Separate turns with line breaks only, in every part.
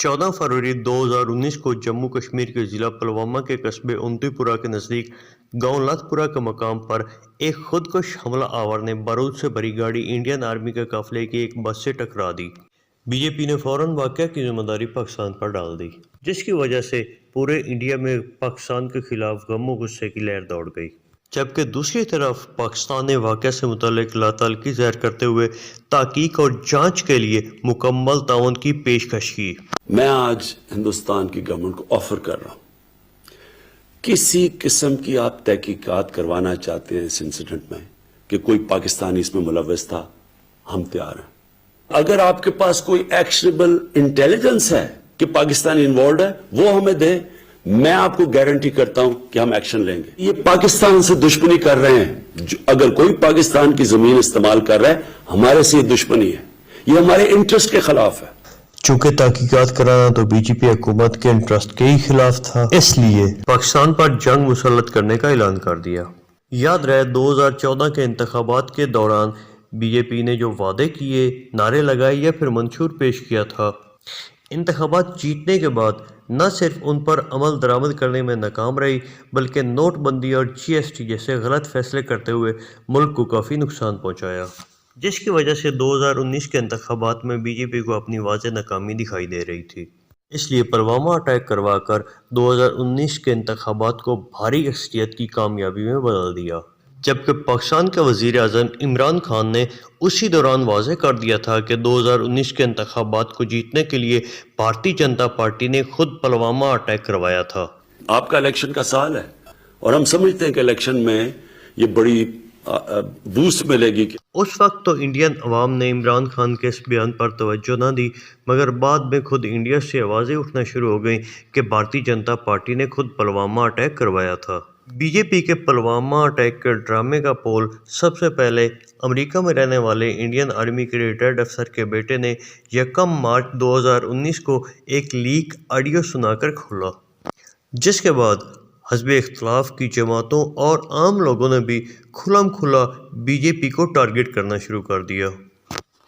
14 फरवरी 2019 को जम्मू कश्मीर के जिला पुलवामा के कस्बे उन्तीपुरा के नज़दीक गांव लतपुरा के मकाम पर एक खुदकुश हमला आवर ने बारूद से भरी गाड़ी इंडियन आर्मी के काफिले की एक बस से टकरा दी। बीजेपी ने फौरन वाक़या की जिम्मेदारी पाकिस्तान पर डाल दी, जिसकी वजह से पूरे इंडिया में पाकिस्तान के खिलाफ गम गुस्से की लहर दौड़ गई। जबकि दूसरी तरफ पाकिस्तान ने वाक़या से मुताल्लिक़ लाताल्गी ज़ाहिर करते हुए तहकीक और जांच के लिए मुकम्मल ताउन की पेशकश की।
मैं आज हिंदुस्तान की गवर्नमेंट को ऑफर कर रहा हूं, किसी किस्म की आप तहकीकात करवाना चाहते हैं इस इंसिडेंट में कि कोई पाकिस्तानी इसमें मुलव्वस था, हम तैयार हैं। अगर आपके पास कोई एक्शनेबल इंटेलिजेंस है कि पाकिस्तानी इन्वॉल्व है, वो हमें दे, मैं आपको गारंटी करता हूं कि हम एक्शन लेंगे। ये पाकिस्तान से दुश्मनी कर रहे हैं, अगर कोई पाकिस्तान की जमीन इस्तेमाल कर रहा है, हमारे से ये दुश्मनी है, ये हमारे इंटरेस्ट के खिलाफ है।
चूंकि तहकीकात कराना तो बीजेपी हुकूमत के इंटरेस्ट के ही खिलाफ था, इसलिए पाकिस्तान पर जंग मुसल्लत करने का ऐलान कर दिया। याद रहे 2014 के इंतखाबात के दौरान बीजेपी ने जो वादे किए, नारे लगाए या फिर मंशूर पेश किया था, इंतखाबात जीतने के बाद न सिर्फ उन पर अमल दरामद करने में नाकाम रही, बल्कि नोटबंदी और GST जैसे गलत फैसले करते हुए मुल्क को काफ़ी नुकसान पहुंचाया, जिसकी वजह से 2019 के इंतखाबात में बीजेपी को अपनी वाज़ेह नाकामी दिखाई दे रही थी। इसलिए पुलवामा अटैक करवाकर 2019 के इंतखाबात को भारी अक्सरियत की कामयाबी में बदल दिया। जबकि पाकिस्तान के वज़ीर आज़म इमरान खान ने उसी दौरान वाज़ेह कर दिया था कि 2019 के इंतखाबात को जीतने के लिए भारतीय जनता पार्टी ने खुद पुलवामा अटैक करवाया था।
आपका इलेक्शन का साल है और हम समझते हैं कि इलेक्शन में ये बड़ी बूस्ट मिलेगी।
उस वक्त तो इंडियन अवाम ने इमरान खान के इस बयान पर तवज्जो न दी, मगर बाद में खुद इंडिया से आवाज़ें उठना शुरू हो गई कि भारतीय जनता पार्टी ने खुद पुलवामा अटैक करवाया था। बीजेपी के पुलवामा अटैक के ड्रामे का पोल सबसे पहले अमेरिका में रहने वाले इंडियन आर्मी के रिटायर्ड अफसर के बेटे ने 1 मार्च 2019 को एक लीक ऑडियो सुनाकर खोला, जिसके बाद हज़ब इख्तिलाफ की जमातों और आम लोगों ने भी खुलम खुला बीजेपी को टारगेट करना शुरू कर दिया।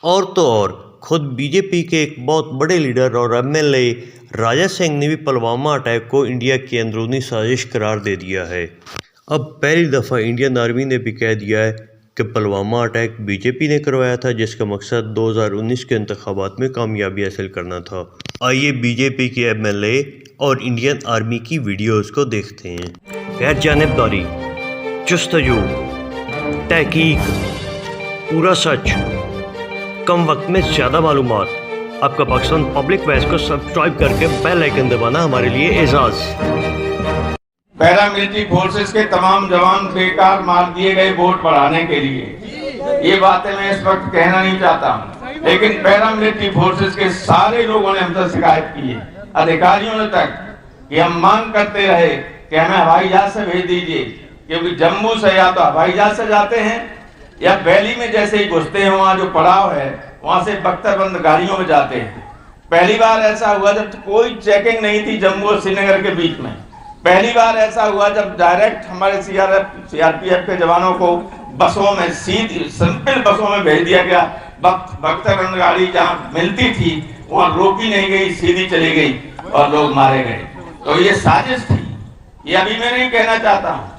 और तो और खुद बीजेपी के एक बहुत बड़े लीडर और MLA राजा सिंह ने भी पुलवामा अटैक को इंडिया की अंदरूनी साजिश करार दे दिया है। अब पहली दफ़ा इंडियन आर्मी ने भी कह दिया है कि पुलवामा अटैक बीजेपी ने करवाया था, जिसका मकसद 2019 के इंतखाबात में कामयाबी हासिल करना था। आइए बीजेपी के MLA और इंडियन आर्मी की वीडियोस को देखते हैं। गैर जानिबदारी, जुस्तजू, तहकीक, पूरा सच, कम वक्त में ज़्यादा मालूमात। आपका पाकिस्तान पब्लिक वॉइस को सब्सक्राइब करके बेल आइकन दबाना हमारे लिए एजाज़।
पैरामिलिट्री फोर्सेस के तमाम जवान बेकार मार दिए गए वोट बढ़ाने के लिए। ये बातें मैं इस वक्त कहना नहीं चाहता हूँ, लेकिन पैरामिलिट्री फोर्सेस के सारे लोगों ने हमसे शिकायत की है, अधिकारियों ने तक, कि हम मांग करते रहे कि हमें हवाई जहाज से भेज दीजिए, क्योंकि जम्मू से या तो हवाई जहाज से जाते हैं या वैली में जैसे ही घुसते हैं, वहाँ जो पड़ाव है वहाँ से बख्तरबंद गाड़ियों में जाते हैं। पहली बार ऐसा हुआ जब कोई चेकिंग नहीं थी जम्मू और श्रीनगर के बीच में। पहली बार ऐसा हुआ जब डायरेक्ट हमारे CRPF के जवानों को बसों में, सीधी सिंपल बसों में भेज दिया गया। बख्तरबंद गाड़ी जहाँ मिलती थी वहाँ रोकी नहीं गई, सीधी चली गई और लोग मारे गए। तो ये साजिश थी, ये अभी मैं नहीं कहना चाहता हूँ,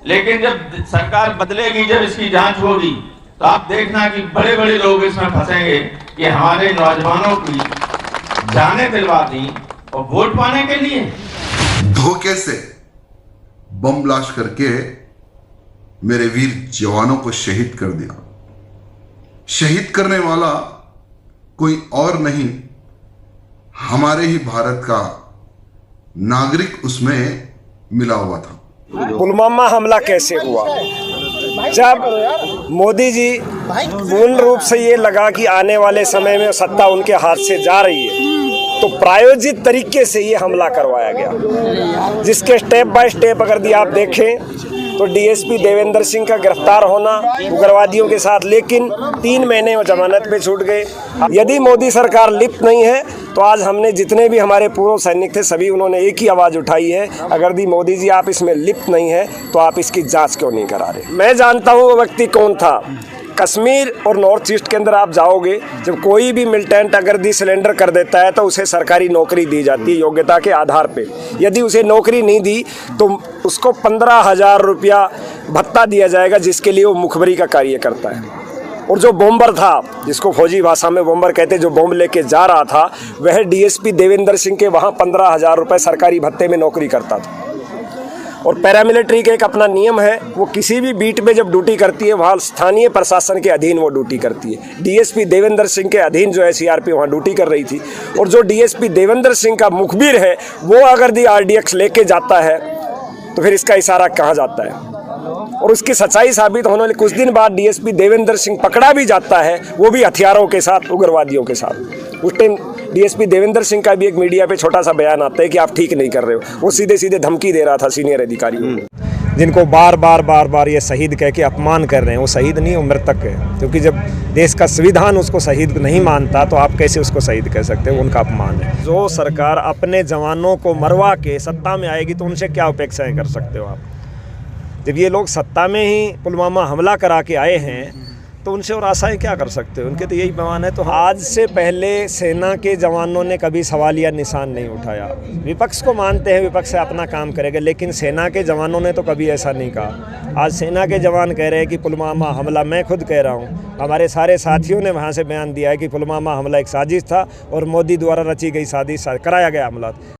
लेकिन जब सरकार बदलेगी, जब इसकी जांच होगी, तो आप देखना कि बड़े बड़े लोग इसमें फंसेंगे कि हमारे नौजवानों की जानें दिलवा दी और वोट पाने के लिए
धोखे से बम ब्लास्ट करके मेरे वीर जवानों को शहीद कर दिया। शहीद करने वाला कोई और नहीं, हमारे ही भारत का नागरिक उसमें मिला हुआ था।
पुलवामा हमला कैसे हुआ? जब मोदी जी पूर्ण रूप से ये लगा कि आने वाले समय में सत्ता उनके हाथ से जा रही है, तो प्रायोजित तरीके से ये हमला करवाया गया, जिसके स्टेप बाय स्टेप अगर आप देखें तो DSP देवेंद्र सिंह का गिरफ्तार होना उग्रवादियों के साथ, लेकिन 3 महीने में जमानत पे छूट गए। यदि मोदी सरकार लिप्त नहीं है तो आज हमने जितने भी हमारे पूर्व सैनिक थे सभी उन्होंने एक ही आवाज़ उठाई है, अगर दी मोदी जी आप इसमें लिप्त नहीं है तो आप इसकी जांच क्यों नहीं करा रहे। मैं जानता हूँ वो व्यक्ति कौन था, कश्मीर और नॉर्थ ईस्ट के अंदर आप जाओगे, जब कोई भी मिलिटेंट अगर सिलेंडर कर देता है तो उसे सरकारी नौकरी दी जाती है योग्यता के आधार पे। यदि उसे नौकरी नहीं दी तो उसको 15,000 रुपया भत्ता दिया जाएगा, जिसके लिए वो मुखबरी का कार्य करता है। और जो बॉम्बर था, जिसको फौजी भाषा में बॉम्बर कहते, जो बॉम्ब लेके जा रहा था, वह डीएसपी देवेंद्र सिंह के वहाँ 15,000 रुपये सरकारी भत्ते में नौकरी करता था। और पैरामिलिट्री का एक अपना नियम है, वो किसी भी बीट में जब ड्यूटी करती है वहाँ स्थानीय प्रशासन के अधीन वो ड्यूटी करती है। डीएसपी देवेंद्र सिंह के अधीन जो है सीआरपी वहाँ ड्यूटी कर रही थी, और जो डीएसपी देवेंद्र सिंह का मुखबिर है वो अगर आरडीएक्स लेके जाता है तो फिर इसका इशारा कहाँ जाता है। और उसकी सच्चाई साबित होने वाले कुछ दिन बाद डीएसपी देवेंद्र सिंह पकड़ा भी जाता है, वो भी हथियारों के साथ, उग्रवादियों के साथ। उस टाइम डीएसपी देवेंद्र सिंह का भी एक मीडिया पे छोटा सा बयान आता है कि आप ठीक नहीं कर रहे हो। वो सीधे सीधे धमकी दे रहा था सीनियर अधिकारियों को, जिनको बार बार ये शहीद कह के अपमान कर रहे हैं। वो शहीद नहीं, वो मृतक है, क्योंकि जब देश का संविधान उसको शहीद नहीं मानता तो आप कैसे उसको शहीद कह सकते हैं। उनका अपमान है। जो सरकार अपने जवानों को मरवा के सत्ता में आएगी तो उनसे क्या अपेक्षाएं कर सकते हो आप। जब ये लोग सत्ता में ही पुलवामा हमला करा के आए हैं तो उनसे और आशाएं क्या कर सकते हो, उनके तो यही बयान है। तो आज से पहले सेना के जवानों ने कभी सवाल या निशान नहीं उठाया। विपक्ष को मानते हैं, विपक्ष से अपना काम करेगा, लेकिन सेना के जवानों ने तो कभी ऐसा नहीं कहा। आज सेना के जवान कह रहे हैं कि पुलवामा हमला, मैं खुद कह रहा हूँ, हमारे सारे साथियों ने वहाँ से बयान दिया है कि पुलवामा हमला एक साजिश था और मोदी द्वारा रची गई साजिश कराया गया हमला।